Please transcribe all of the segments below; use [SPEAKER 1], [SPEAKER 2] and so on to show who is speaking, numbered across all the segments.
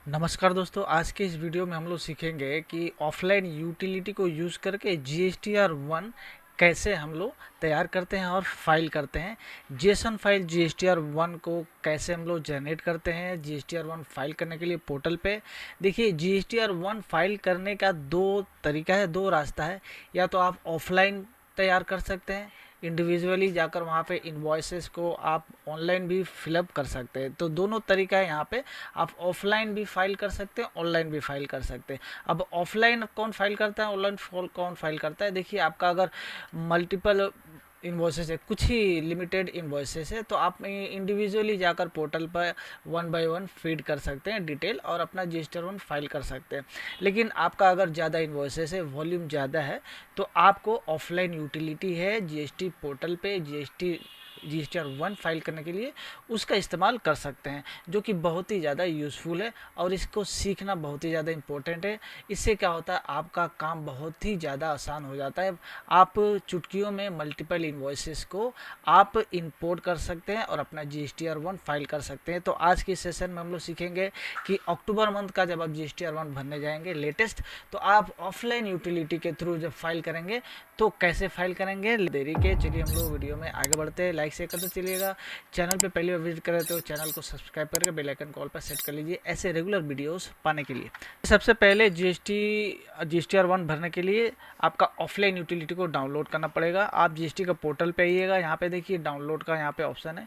[SPEAKER 1] नमस्कार दोस्तों, आज के इस वीडियो में हम लोग सीखेंगे कि ऑफलाइन यूटिलिटी को यूज़ करके GSTR1 कैसे हम लोग तैयार करते हैं और फाइल करते हैं। जेसन फाइल GSTR1 को कैसे हम लोग जनरेट करते हैं GSTR1 फाइल करने के लिए पोर्टल पे। देखिए, GSTR1 फाइल करने का दो तरीका है, दो रास्ता है। या तो आप ऑफलाइन तैयार कर सकते हैं, इंडिविजुअली जाकर वहाँ पे इन्वॉइसेस को आप ऑनलाइन भी फिलअप कर सकते हैं। तो दोनों तरीका है यहाँ पे। आप ऑफलाइन भी फाइल कर सकते हैं, ऑनलाइन भी फाइल कर सकते हैं। अब ऑफलाइन कौन फाइल करता है, ऑनलाइन कौन फाइल करता है। देखिए, आपका अगर मल्टीपल इन्वॉइसेस है, कुछ ही लिमिटेड इन्वॉइसेस है, तो आप इंडिविजुअली जाकर पोर्टल पर वन बाय वन फीड कर सकते हैं डिटेल और अपना GSTR1 फाइल कर सकते हैं। लेकिन आपका अगर ज़्यादा इन्वॉइसेस है, वॉल्यूम ज़्यादा है, तो आपको ऑफलाइन यूटिलिटी है GST पोर्टल पे GSTR1 फाइल करने के लिए उसका इस्तेमाल कर सकते हैं, जो कि बहुत ही ज़्यादा यूज़फुल है और इसको सीखना बहुत ही ज़्यादा इम्पोर्टेंट है। इससे क्या होता है, आपका काम बहुत ही ज़्यादा आसान हो जाता है। आप चुटकियों में मल्टीपल इन्वॉइसेस को आप इंपोर्ट कर सकते हैं और अपना GSTR1 फाइल कर सकते हैं। तो आज की सेशन में हम लोग सीखेंगे कि अक्टूबर मंथ का जब आप GSTR1 भरने जाएंगे लेटेस्ट, तो आप ऑफलाइन यूटिलिटी के थ्रू जब फाइल करेंगे तो कैसे फाइल करेंगे। देरी के चलिए हम लोग वीडियो में आगे बढ़ते हैं। लाइक शेयर करते चलिएगा। चैनल पे पहली बार विजिट कर रहे हो तो चैनल को सब्सक्राइब करके बेल आइकन कॉल पर सेट कर लीजिए ऐसे रेगुलर वीडियोस पाने के लिए। सबसे पहले GSTR1 भरने के लिए आपका ऑफलाइन यूटिलिटी को डाउनलोड करना पड़ेगा। आप GST का पोर्टल पे आइएगा, यहाँ पे देखिए डाउनलोड का यहाँ पे ऑप्शन है।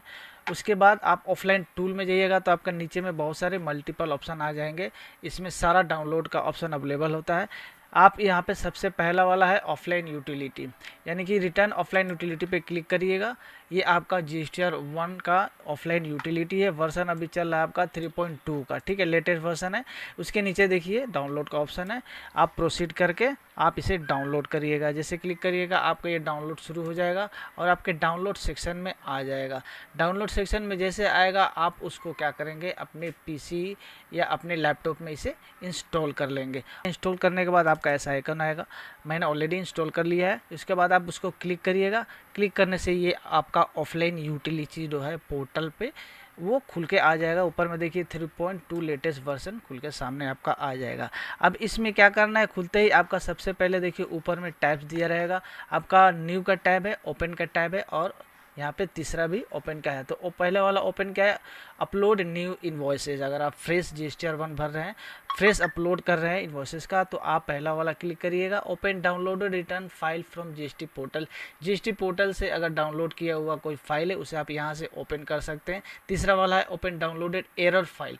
[SPEAKER 1] उसके बाद आप ऑफलाइन टूल में जाइएगा तो आपका नीचे में बहुत सारे मल्टीपल ऑप्शन आ जाएंगे। इसमें सारा डाउनलोड का ऑप्शन अवेलेबल होता है। आप यहाँ पे सबसे पहला वाला है ऑफलाइन यूटिलिटी, यानी कि रिटर्न ऑफलाइन यूटिलिटी पे क्लिक करिएगा। ये आपका GSTR1 का ऑफलाइन यूटिलिटी है। वर्जन अभी चल रहा है आपका 3.2 का, ठीक है, लेटेस्ट वर्जन है। उसके नीचे देखिए डाउनलोड का ऑप्शन है। आप प्रोसीड करके आप इसे डाउनलोड करिएगा। जैसे क्लिक करिएगा आपका ये डाउनलोड शुरू हो जाएगा और आपके डाउनलोड सेक्शन में आ जाएगा। डाउनलोड सेक्शन में जैसे आएगा आप उसको क्या करेंगे, अपने PC या अपने लैपटॉप में इसे इंस्टॉल कर लेंगे। इंस्टॉल करने के बाद आपका ऐसा आइकन आएगा। मैंने ऑलरेडी इंस्टॉल कर लिया है। इसके बाद आप उसको क्लिक करिएगा। क्लिक करने से ये आपका ऑफलाइन यूटिलिटी जो है पोर्टल पे वो खुल के आ जाएगा। ऊपर में देखिए 3.2 लेटेस्ट वर्जन खुल के सामने आपका आ जाएगा। अब इसमें क्या करना है, खुलते ही आपका सबसे पहले देखिए ऊपर में टैब्स दिया रहेगा। आपका न्यू का टैब है, ओपन का टैब है और यहाँ पे तीसरा भी ओपन का है। तो पहले वाला ओपन क्या है, अपलोड न्यू इन्वॉइसेज। अगर आप फ्रेश GSTR1 भर रहे हैं, फ्रेश अपलोड कर रहे हैं इन्वॉइसेस का, तो आप पहला वाला क्लिक करिएगा। Open downloaded return file from GST portal. GST portal से अगर डाउनलोड किया हुआ कोई फाइल है उसे आप यहाँ से ओपन कर सकते हैं। तीसरा वाला है ओपन डाउनलोडेड एरर फाइल।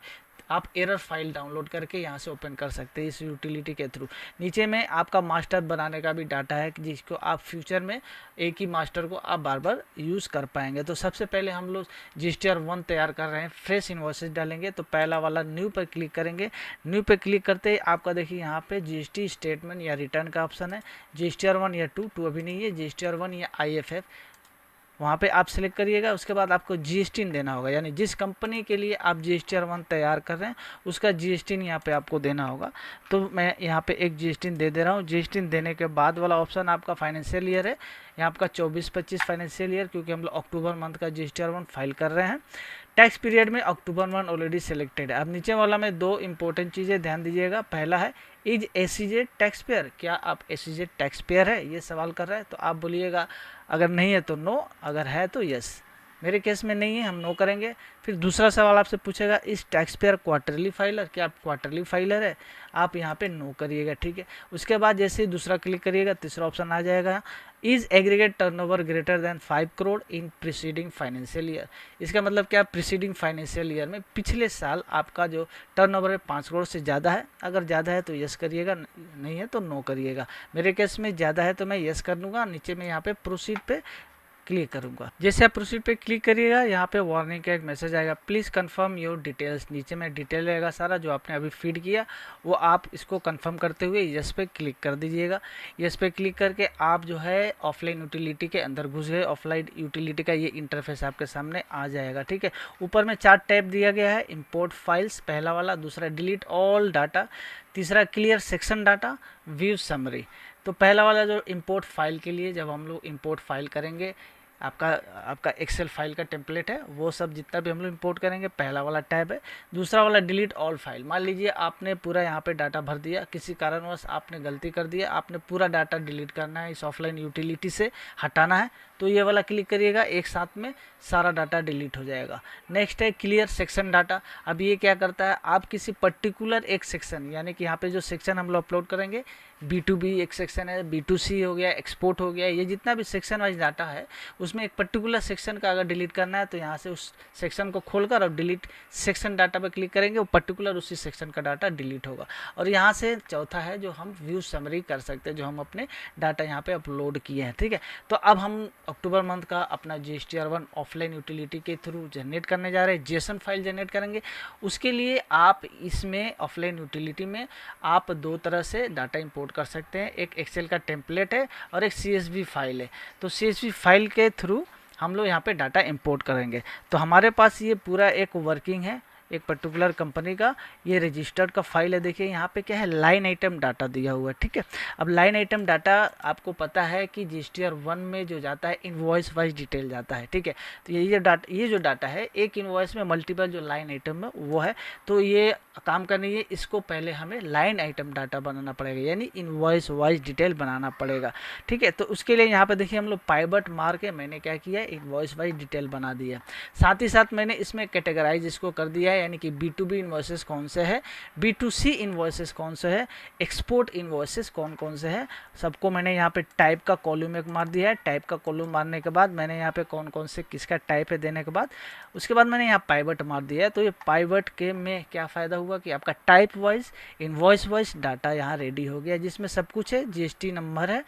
[SPEAKER 1] आप एरर फाइल डाउनलोड करके यहाँ से ओपन कर सकते हैं इस यूटिलिटी के थ्रू। नीचे में आपका मास्टर बनाने का भी डाटा है जिसको आप फ्यूचर में एक ही मास्टर को आप बार बार यूज़ कर पाएंगे। तो सबसे पहले हम लोग GSTR1 तैयार कर रहे हैं, फ्रेश इन्वॉइसेस डालेंगे। तो पहला वाला न्यू पर क्लिक करेंगे। न्यू पे क्लिक करते ही आपका देखिए यहाँ पे GST स्टेटमेंट या रिटर्न का ऑप्शन है। GSTR1 या 2 अभी नहीं है, GSTR1 या IFF वहाँ पे आप सिलेक्ट करिएगा। उसके बाद आपको GST देना होगा, यानी जिस कंपनी के लिए आप GSTR1 तैयार कर रहे हैं उसका GST यहाँ पे आपको देना होगा। तो मैं यहाँ पे एक GST दे रहा हूँ। GST देने के बाद वाला ऑप्शन आपका फाइनेंशियल ईयर है। यहाँ आपका 24-25 फाइनेंशियल ईयर, क्योंकि हम लोग अक्टूबर मंथ का GSTR1 फाइल कर रहे हैं। टैक्स पीरियड में अक्टूबर मंथ ऑलरेडी सिलेक्टेड है। अब नीचे वाला में दो इंपॉर्टेंट चीज़ें ध्यान दीजिएगा। पहला है इज SEZ टैक्स पेयर, क्या आप SEZ टैक्स पेयर है, ये सवाल कर रहा है। तो आप बोलिएगा अगर नहीं है तो नो, अगर है तो यस। मेरे केस में नहीं है, हम नो करेंगे। फिर दूसरा सवाल आपसे पूछेगा इस टैक्स पेयर क्वार्टरली फाइलर, क्या आप क्वार्टरली फाइलर है, आप यहाँ पे नो करिएगा, ठीक है। उसके बाद जैसे ही दूसरा क्लिक करिएगा तीसरा ऑप्शन आ जाएगा, is aggregate turnover greater than 5 crore in preceding financial year. इसका मतलब क्या, प्रीसीडिंग फाइनेंशियल ईयर में पिछले साल आपका जो टर्नओवर है 5 करोड़ से ज़्यादा है। अगर ज़्यादा है तो यस करिएगा, नहीं है तो नो करिएगा। मेरे केस में ज़्यादा है तो मैं यस कर दूँगा। नीचे में यहाँ पे प्रोसीड पे क्लिक करूंगा। जैसे आप प्रोसीड पे क्लिक करिएगा यहाँ पे वार्निंग का एक मैसेज आएगा, प्लीज़ कंफर्म योर डिटेल्स। नीचे में डिटेल रहेगा सारा जो आपने अभी फीड किया, वो आप इसको कंफर्म करते हुए यस पे क्लिक कर दीजिएगा। यस पे क्लिक करके आप जो है ऑफलाइन यूटिलिटी के अंदर घुस गए। ऑफलाइन यूटिलिटी का ये इंटरफेस आपके सामने आ जाएगा, ठीक है। ऊपर में 4 टैब दिया गया है, इम्पोर्ट फाइल्स पहला वाला, दूसरा डिलीट ऑल डाटा, तीसरा clear section data, view summary. तो पहला वाला जो इंपोर्ट फाइल के लिए जब हम लोग इंपोर्ट फाइल करेंगे आपका आपका एक्सेल फाइल का टेम्पलेट है, वो सब जितना भी हम लोग इंपोर्ट करेंगे, पहला वाला टैब है। दूसरा वाला डिलीट ऑल फाइल, मान लीजिए आपने पूरा यहाँ पे डाटा भर दिया, किसी कारणवश आपने गलती कर दिया, आपने पूरा डाटा डिलीट करना है, इस ऑफलाइन यूटिलिटी से हटाना है, तो ये वाला क्लिक करिएगा, एक साथ में सारा डाटा डिलीट हो जाएगा। नेक्स्ट है क्लियर सेक्शन डाटा। अब ये क्या करता है, आप किसी पर्टिकुलर एक सेक्शन, यानी कि यहाँ पे जो सेक्शन हम लोग अपलोड करेंगे, B2B एक सेक्शन है, B2C हो गया, एक्सपोर्ट हो गया, ये जितना भी सेक्शन वाइज डाटा है उसमें एक पर्टिकुलर सेक्शन का अगर डिलीट करना है तो यहाँ से उस सेक्शन को खोलकर और डिलीट सेक्शन डाटा पर क्लिक करेंगे, वो पर्टिकुलर उसी सेक्शन का डाटा डिलीट होगा। और यहाँ से चौथा है जो हम व्यू समरी कर सकते हैं, जो हम अपने डाटा यहाँ पे अपलोड किए हैं, ठीक है। तो अब हम अक्टूबर मंथ का अपना GSTR1 ऑफलाइन यूटिलिटी के थ्रू जनरेट करने जा रहे हैं, जेसन फाइल जनरेट करेंगे। उसके लिए आप इसमें ऑफलाइन यूटिलिटी में आप दो तरह से डाटा इंपोर्ट कर सकते हैं, एक एक्सेल का टेम्पलेट है और एक CSV फाइल है। तो CSV फाइल के थ्रू हम लोग यहाँ पे डाटा इंपोर्ट करेंगे। तो हमारे पास ये पूरा एक वर्किंग है, एक पर्टिकुलर कंपनी का ये रजिस्टर्ड का फाइल है। देखिए यहाँ पे क्या है, लाइन आइटम डाटा दिया हुआ है, ठीक है। अब लाइन आइटम डाटा आपको पता है कि GSTR1 में जो जाता है इनवॉइस वाइज डिटेल जाता है, ठीक है। तो ये जो डाटा है, एक इनवॉइस में मल्टीपल जो लाइन आइटम है वो है। तो ये काम करनी है, इसको पहले हमें लाइन आइटम डाटा बनाना पड़ेगा, यानी इनवॉइस वाइज डिटेल बनाना पड़ेगा, ठीक है। तो उसके लिए यहाँ पे देखिए हम लोग पाइवट मार के मैंने क्या किया, इनवॉइस वाइज डिटेल बना दिया। साथ ही साथ मैंने इसमें कैटेगराइज इसको कर दिया है, यानी कि B2B इन्वॉइसेस कौन से है, B2C इन्वॉइसेस कौन से है, एक्सपोर्ट इन्वॉइसेस कौन कौन से है, सबको मैंने यहाँ पे टाइप का कॉलम एक मार दिया है। टाइप का कॉलम मारने के बाद मैंने यहाँ पे कौन कौन से किसका टाइप है देने के बाद उसके बाद मैंने यहाँ पाइवट मार दिया है। तो ये पाइवट के में क्या फ़ायदा हुआ कि आपका type wise invoice wise data यहाँ रेडी हो गया, जिसमें सब कुछ है, GST नंबर है,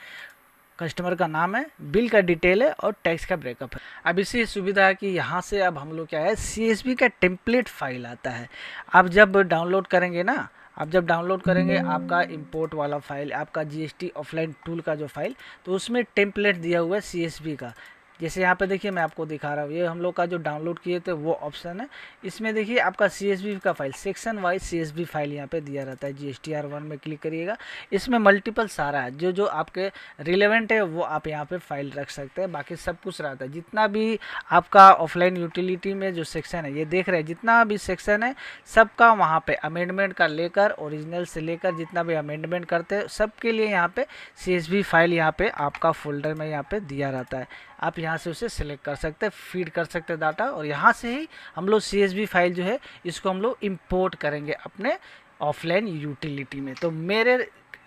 [SPEAKER 1] कस्टमर का नाम है, बिल का डिटेल है और टैक्स का ब्रेकअप है। अब इसी सुविधा है कि यहाँ से अब हम लोग क्या है, CSV का टेम्पलेट फाइल आता है। आप जब डाउनलोड करेंगे ना, आप जब डाउनलोड करेंगे आपका इंपोर्ट वाला फाइल, आपका GST ऑफलाइन टूल का जो फाइल, तो उसमें टेम्पलेट दिया हुआ है CSV का। जैसे यहाँ पे देखिए मैं आपको दिखा रहा हूँ, ये हम लोग का जो डाउनलोड किए थे वो ऑप्शन है। इसमें देखिए आपका CSV का file, section wise CSV file यहाँ पे दिया रहता है। GSTR1 में क्लिक करिएगा, इसमें मल्टीपल सारा है, जो जो आपके रिलेवेंट है वो आप यहाँ पे फाइल रख सकते हैं। बाकी सब कुछ रहता है, जितना भी आपका ऑफलाइन यूटिलिटी में जो सेक्शन है, ये देख रहे हैं जितना भी सेक्शन है सबका वहाँ पे अमेंडमेंट का लेकर ओरिजिनल से लेकर जितना भी अमेंडमेंट करते हैं सबके लिए यहाँ पे CSV फाइल यहाँ पे आपका फोल्डर में यहाँ पे दिया रहता है। आप यहाँ से उसे सिलेक्ट कर सकते हैं, फीड कर सकते हैं डाटा, और यहाँ से ही हम लोग CSV फाइल जो है इसको हम लोग इंपोर्ट करेंगे अपने ऑफलाइन यूटिलिटी में। तो मेरे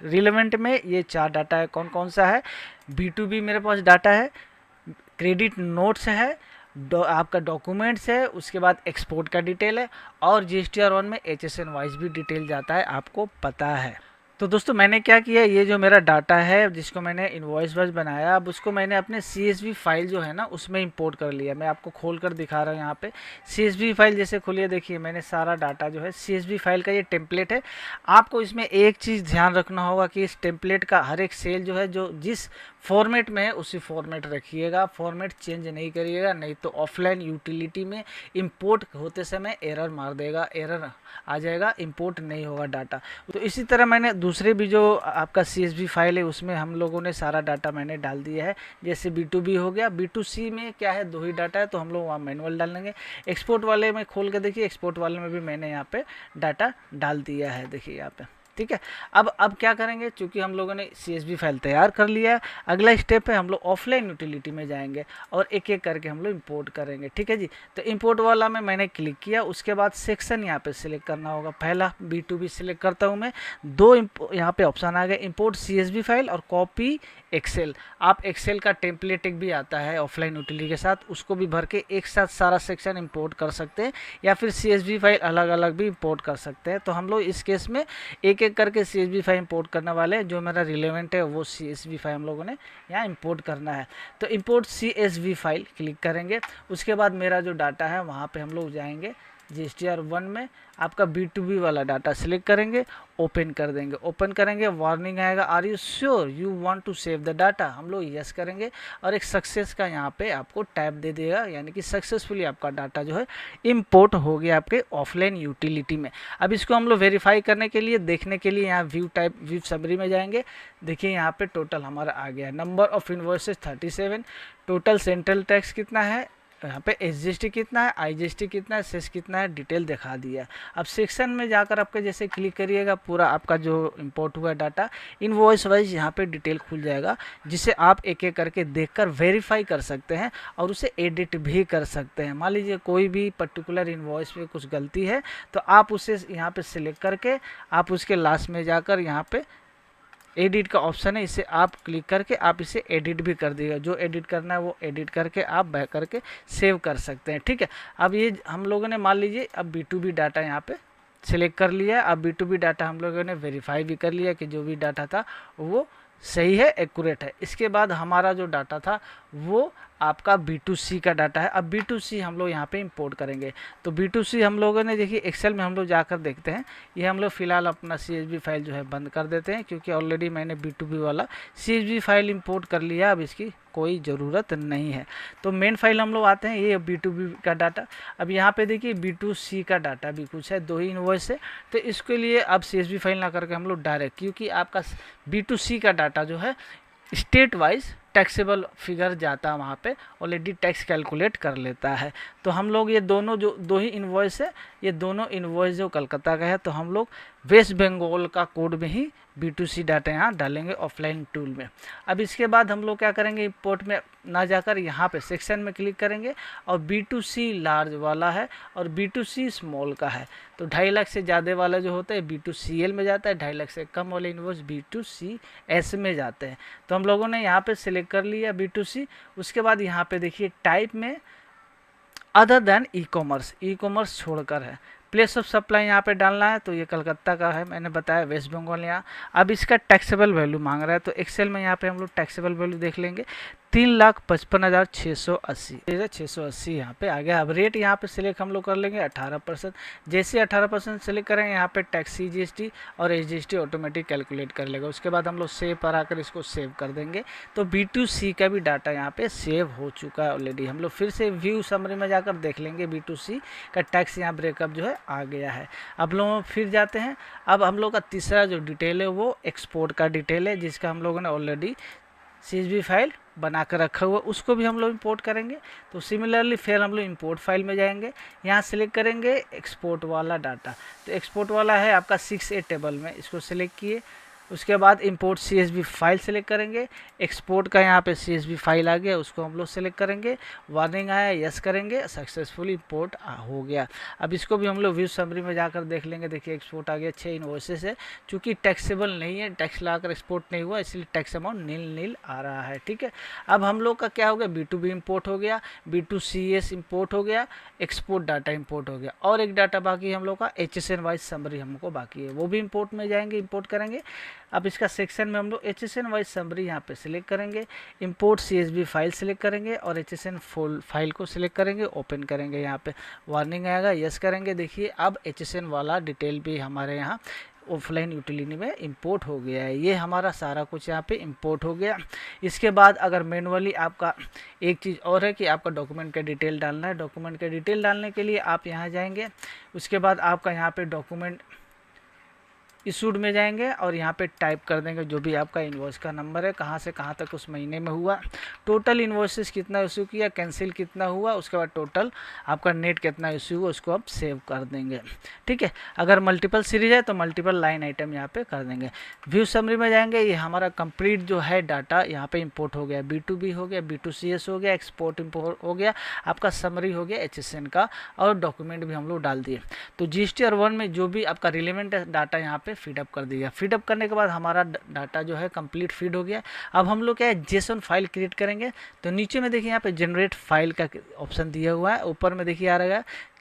[SPEAKER 1] रिलेवेंट में ये 4 डाटा है, कौन कौन सा है, B2B मेरे पास डाटा है, क्रेडिट नोट्स है, आपका डॉक्यूमेंट्स है, उसके बाद एक्सपोर्ट का डिटेल है, और GSTR1 में HSN वाइज भी डिटेल जाता है, आपको पता है। तो दोस्तों मैंने क्या किया, ये जो मेरा डाटा है जिसको मैंने इनवॉइस वाइज बनाया, अब उसको मैंने अपने CSV फाइल जो है ना उसमें इंपोर्ट कर लिया। मैं आपको खोल कर दिखा रहा हूँ यहाँ पे CSV फाइल जैसे खोलिए, देखिए मैंने सारा डाटा जो है CSV फाइल का ये टेम्पलेट है। आपको इसमें एक चीज़ ध्यान रखना होगा कि इस टेम्पलेट का हर एक सेल जो है जो जिस फॉर्मेट में है उसी फॉर्मेट रखिएगा, फॉर्मेट चेंज नहीं करिएगा, नहीं तो ऑफलाइन यूटिलिटी में इंपोर्ट होते समय एरर मार देगा, एरर आ जाएगा, इंपोर्ट नहीं होगा डाटा। तो इसी तरह मैंने दूसरे भी जो आपका CSV फाइल है उसमें हम लोगों ने सारा डाटा मैंने डाल दिया है। जैसे B2B हो गया, B2C में क्या है 2 ही डाटा है तो हम लोग वहाँ मैनुअल डालेंगे। एक्सपोर्ट वाले में खोल के देखिए, एक्सपोर्ट वाले में भी मैंने यहाँ पे डाटा डाल दिया है, देखिए यहाँ पे, ठीक है। अब क्या करेंगे, चूंकि हम लोगों ने CSV फाइल तैयार कर लिया है, अगला स्टेप है हम लोग ऑफलाइन यूटिलिटी में जाएंगे और एक एक करके हम लोग इंपोर्ट करेंगे, ठीक है जी। तो इंपोर्ट वाला में मैंने क्लिक किया, उसके बाद सेक्शन यहाँ पे सिलेक्ट करना होगा। पहला B2B सिलेक्ट करता हूँ मैं, 2 यहाँ पे ऑप्शन आ गए, इंपोर्ट CSV फाइल और कॉपी एक्सेल। आप एक्सेल का टेम्पलेट एक भी आता है ऑफलाइन यूटिलिटी के साथ, उसको भी भर के एक साथ सारा सेक्शन इंपोर्ट कर सकते हैं, या फिर CSV फाइल अलग अलग भी इंपोर्ट कर सकते हैं। तो हम लोग इस केस में एक एक करके CSV फाइल इंपोर्ट करने वाले हैं। जो मेरा रिलेवेंट है वो CSV फाइल हम लोगों ने यहाँ इंपोर्ट करना है। तो इंपोर्ट CSV फाइल क्लिक करेंगे, उसके बाद मेरा जो डाटा है वहाँ पे हम लोग जाएंगे, GSTR1 में आपका B2B वाला डाटा सिलेक्ट करेंगे, ओपन कर देंगे। ओपन करेंगे, वार्निंग आएगा, are you sure you want to save the data, हम लोग यस करेंगे और एक सक्सेस का यहाँ पे आपको टैब दे देगा, यानी कि सक्सेसफुली आपका डाटा जो है इंपोर्ट हो गया आपके ऑफलाइन यूटिलिटी में। अब इसको हम लोग वेरीफाई करने के लिए, देखने के लिए यहाँ व्यू समरी में जाएंगे। देखिए यहाँ पे टोटल हमारा आ गया, number of invoices 37, total central tax कितना है, यहाँ पे SGST कितना है, IGST कितना है, सेस कितना है, डिटेल दिखा दिया। अब सेक्शन में जाकर आपके जैसे क्लिक करिएगा, पूरा आपका जो इंपोर्ट हुआ डाटा इनवॉइस वाइज यहाँ पे डिटेल खुल जाएगा, जिसे आप एक एक करके देखकर वेरीफाई कर सकते हैं और उसे एडिट भी कर सकते हैं। मान लीजिए कोई भी पर्टिकुलर इनवॉइस में कुछ गलती है तो आप उसे यहाँ पे सिलेक्ट करके आप उसके लास्ट में जाकर यहाँ पे एडिट का ऑप्शन है, इसे आप क्लिक करके आप इसे एडिट भी कर दीजिएगा। जो एडिट करना है वो एडिट करके आप बैक करके सेव कर सकते हैं, ठीक है। अब ये हम लोगों ने मान लीजिए अब B2B डाटा यहाँ पे सिलेक्ट कर लिया। अब B2B डाटा हम लोगों ने वेरीफाई भी कर लिया कि जो भी डाटा था वो सही है, एक्यूरेट है। इसके बाद हमारा जो डाटा था वो आपका B2C का डाटा है। अब B2C हम लोग यहाँ पे इंपोर्ट करेंगे। तो B2C हम लोगों ने देखिए एक्सेल में हम लोग जाकर देखते हैं। ये हम लोग फिलहाल अपना CSV फाइल जो है बंद कर देते हैं, क्योंकि ऑलरेडी मैंने B2B वाला CSV फाइल इंपोर्ट कर लिया, अब इसकी कोई ज़रूरत नहीं है। तो मेन फाइल हम लोग आते हैं, ये B2B का डाटा। अब यहाँ पे देखिए B2C का डाटा भी कुछ है, 2 ही इनवॉइस है। तो इसके लिए अब CSV फाइल ना करके हम लोग डायरेक्ट, क्योंकि आपका B2C का डाटा जो है स्टेट वाइज टैक्सेबल फिगर जाता है, वहाँ पे ऑलरेडी टैक्स कैलकुलेट कर लेता है। तो हम लोग ये दोनों जो 2 ही इनवॉइस है, ये दोनों इनवॉइस जो कलकत्ता का है, तो हम लोग वेस्ट बंगाल का कोड में ही B2C डाटा यहाँ डालेंगे ऑफलाइन टूल में। अब इसके बाद हम लोग क्या करेंगे, इंपोर्ट में ना जाकर यहाँ पे सेक्शन में क्लिक करेंगे और B2C लार्ज वाला है और B2C स्मॉल का है। तो 2.5 लाख से ज़्यादा वाला जो होता है B2CL में जाता है, 2.5 लाख से कम वाले इनवॉइस B2CS में जाते हैं। तो हम लोगों ने यहाँ पे सिलेक्ट कर लिया B2C। उसके बाद यहाँ पे देखिए टाइप में अदर देन ई कॉमर्स छोड़कर है, प्लेस ऑफ सप्लाई यहाँ पे डालना है। तो ये कलकत्ता का है, मैंने बताया वेस्ट बंगाल यहाँ। अब इसका टैक्सेबल वैल्यू मांग रहा है, तो एक्सेल में यहाँ पे हम लोग टैक्सेबल वैल्यू देख लेंगे, 3,55,680 यहाँ पे आ गया। अब रेट यहाँ पे सिलेक्ट हम लोग कर लेंगे 18%। जैसे 18% सिलेक्ट करेंगे, यहाँ पे टैक्स CGST और SGST ऑटोमेटिक कैलकुलेट कर लेगा। उसके बाद हम लोग सेव पर आकर इसको सेव कर देंगे। तो B2C का भी डाटा यहाँ पे सेव हो चुका है ऑलरेडी। हम लोग फिर से व्यू समरी में जाकर देख लेंगे, B2C का टैक्स यहाँ ब्रेकअप जो है आ गया है। अब लोग फिर जाते हैं। अब हम लोग का तीसरा जो डिटेल है वो एक्सपोर्ट का डिटेल है, जिसका हम लोगों ने ऑलरेडी CSV फाइल बना कर रखा हुआ, उसको भी हम लोग इंपोर्ट करेंगे। तो सिमिलरली फिर हम लोग इंपोर्ट फाइल में जाएंगे, यहाँ सिलेक्ट करेंगे एक्सपोर्ट वाला डाटा। तो एक्सपोर्ट वाला है आपका 6A टेबल में, इसको सिलेक्ट किए। उसके बाद इंपोर्ट CSV फाइल सेलेक्ट करेंगे। एक्सपोर्ट का यहाँ पे CSV फाइल आ गया, उसको हम लोग सेलेक्ट करेंगे। वार्निंग आया, यस करेंगे, सक्सेसफुली इंपोर्ट हो गया। अब इसको भी हम लोग व्यू समरी में जाकर देख लेंगे। देखिए एक्सपोर्ट आ गया, 6 इनवॉइसेस है। चूँकि टैक्सेबल नहीं है, टैक्स लाकर एक्सपोर्ट नहीं हुआ, इसलिए टैक्स अमाउंट नील आ रहा है, ठीक है। अब हम लोग का क्या हो गया, B2B इंपोर्ट हो गया, B2CS इंपोर्ट हो गया, एक्सपोर्ट डाटा इंपोर्ट हो गया। और एक डाटा बाकी है हम लोग का HSN वाइज समरी हमको बाकी है, वो भी इंपोर्ट में जाएंगे, इंपोर्ट करेंगे। अब इसका सेक्शन में हम लोग HSN वाइज समरी यहाँ पे सिलेक्ट करेंगे, इंपोर्ट CSV फाइल सिलेक्ट करेंगे और HSN फाइल को सिलेक्ट करेंगे, ओपन करेंगे। यहाँ पे वार्निंग आएगा, यस करेंगे। देखिए अब HSN वाला डिटेल भी हमारे यहाँ ऑफलाइन यूटिलिटी में इंपोर्ट हो गया है। ये हमारा सारा कुछ यहाँ पे इंपोर्ट हो गया। इसके बाद अगर मैनुअली आपका एक चीज़ और है कि आपका डॉक्यूमेंट का डिटेल डालना है। डॉक्यूमेंट का डिटेल डालने के लिए आप यहाँ जाएंगे, उसके बाद आपका यहाँ पे डॉक्यूमेंट इशूड में जाएंगे और यहाँ पे टाइप कर देंगे जो भी आपका इन्वॉइस का नंबर है, कहाँ से कहाँ तक उस महीने में हुआ, टोटल इन्वॉइसेस कितना इशू किया, कैंसिल कितना हुआ, उसके बाद टोटल आपका नेट कितना इशू हुआ, उसको आप सेव कर देंगे, ठीक है। अगर मल्टीपल सीरीज है तो मल्टीपल लाइन आइटम यहाँ पे कर देंगे। व्यू समरी में जाएंगे, ये हमारा कंप्लीट जो है डाटा यहाँ पे इंपोर्ट हो गया, B2B हो गया, B2CS हो गया, एक्सपोर्ट इंपोर्ट हो गया, आपका समरी हो गया HSN का, और डॉक्यूमेंट भी हम लोग डाल दिए। तो GSTR1 में जो भी आपका रिलेवेंट डाटा यहाँ पे फीडअप कर दिया। फीडअप करने के बाद हमारा डाटा जो है कंप्लीट फीड हो गया। अब हम लोग क्या है, JSON फाइल क्रिएट करेंगे। तो नीचे में देखिए यहाँ पे जनरेट फाइल का ऑप्शन दिया हुआ है, ऊपर में देखिए आ रहा है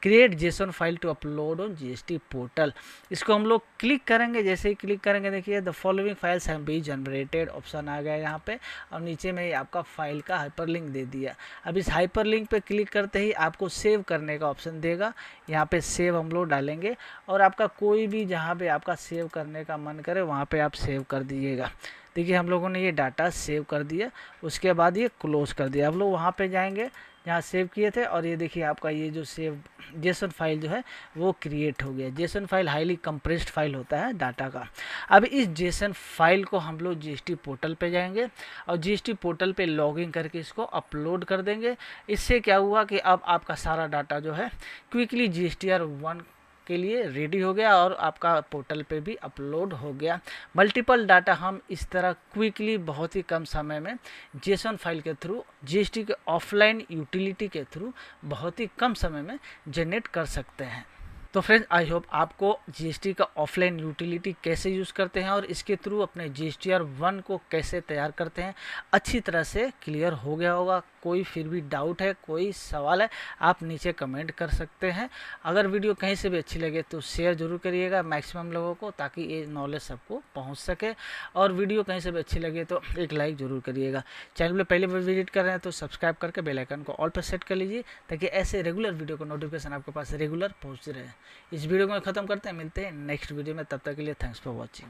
[SPEAKER 1] create JSON file to upload on GST portal. इसको हम लोग क्लिक करेंगे, जैसे ही क्लिक करेंगे देखिए the following files have been generated option आ गया यहाँ पे, और नीचे में आपका फाइल का हाइपरलिंक दे दिया। अब इस हाइपरलिंक पे क्लिक करते ही आपको सेव करने का ऑप्शन देगा, यहाँ पे सेव हम लोग डालेंगे और आपका कोई भी जहाँ पे आपका सेव करने का मन करे वहाँ पे आप सेव कर दीजिएगा। देखिए हम लोगों ने ये डाटा सेव कर दिया, उसके बाद ये क्लोज कर दिया। अब लोग वहाँ पे जाएंगे जहाँ सेव किए थे और ये देखिए आपका ये जो सेव जेसन फाइल जो है वो क्रिएट हो गया। JSON file highly compressed file होता है डाटा का। अब इस जेसन फाइल को हम लोग जीएसटी पोर्टल पे जाएंगे और जीएसटी पोर्टल पे लॉगिन करके इसको अपलोड कर देंगे। इससे क्या हुआ कि अब आपका सारा डाटा जो है क्विकली जीएसटीआर 1 के लिए रेडी हो गया और आपका पोर्टल पे भी अपलोड हो गया। मल्टीपल डाटा हम इस तरह क्विकली बहुत ही कम समय में जेसन फाइल के थ्रू जीएसटी के ऑफलाइन यूटिलिटी के थ्रू बहुत ही कम समय में जनरेट कर सकते हैं। तो फ्रेंड्स आई होप आपको जीएसटी का ऑफलाइन यूटिलिटी कैसे यूज़ करते हैं और इसके थ्रू अपने जीएसटीआर 1 को कैसे तैयार करते हैं अच्छी तरह से क्लियर हो गया होगा। कोई फिर भी डाउट है, कोई सवाल है, आप नीचे कमेंट कर सकते हैं। अगर वीडियो कहीं से भी अच्छी लगे तो शेयर जरूर करिएगा मैक्सिमम लोगों को, ताकि ये नॉलेज सबको पहुंच सके। और वीडियो कहीं से भी अच्छी लगे तो एक लाइक जरूर करिएगा। चैनल पर पहले बार विजिट कर रहे हैं तो सब्सक्राइब करके बेल आइकन को ऑल पर सेट कर लीजिए, ताकि ऐसे रेगुलर वीडियो का नोटिफिकेशन आपके पास रेगुलर पहुँचते रहे। इस वीडियो को ख़त्म करते हैं, मिलते हैं नेक्स्ट वीडियो में, तब तक के लिए थैंक्स फॉर वॉचिंग।